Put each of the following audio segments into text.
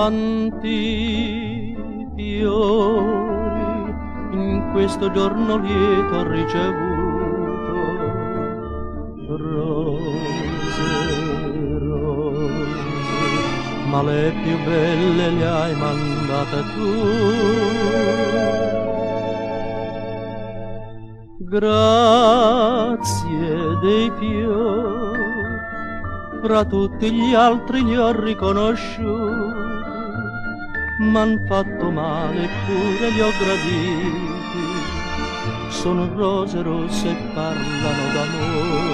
Tanti fiori in questo giorno lieto ho ricevuto, rose, rose, ma le più belle le hai mandate tu. Grazie dei fiori, fra tutti gli altri li ho riconosciuti, m'han fatto male eppure li ho graditi, sono rose rosse e parlano d'amore.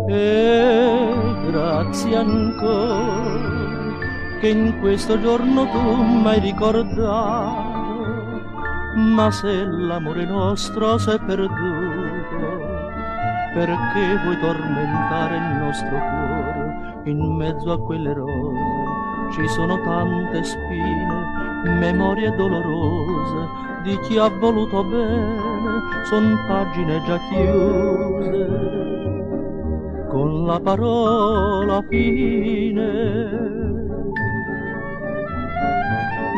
E grazie ancora che in questo giorno tu m'hai ricordato, ma se l'amore nostro s'è perduto, perché vuoi tormentare il nostro cuore? In mezzo a quelle rose ci sono tante spine, memorie dolorose di chi ha voluto bene, son pagine già chiuse con la parola fine.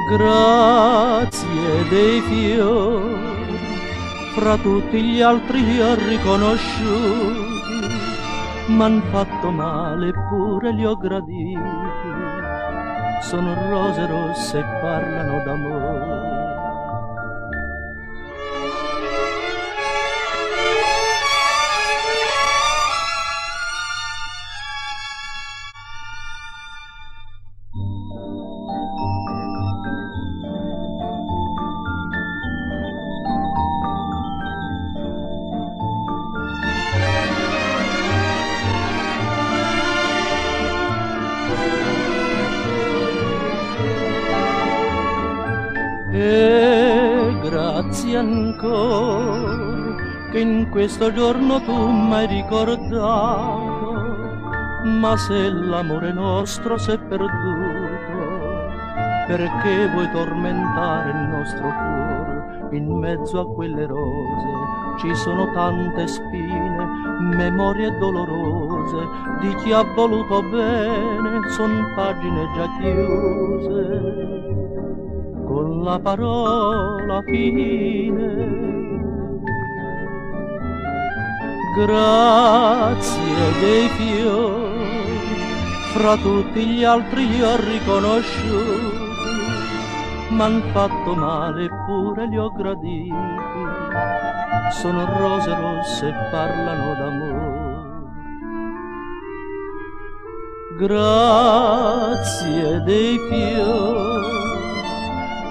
Grazie dei fiori, fra tutti gli altri li ho riconosciuti, m'han fatto male eppure li ho graditi, sono rose rosse e parlano d'amore. E grazie ancora che in questo giorno tu m'hai ricordato, ma se l'amore nostro s'è perduto, perché vuoi tormentare il nostro cuore? In mezzo a quelle rose ci sono tante spine, memorie dolorose di chi ha voluto bene, son pagine già chiuse con la parola fine. Grazie dei fiori, fra tutti gli altri li ho riconosciuti, m'han fatto male eppure li ho graditi, sono rose rosse e parlano d'amore. Grazie dei fiori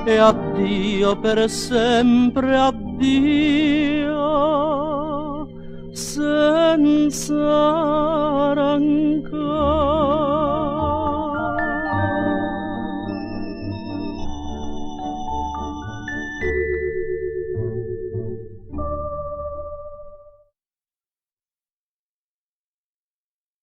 e addio per sempre, addio senza rancore.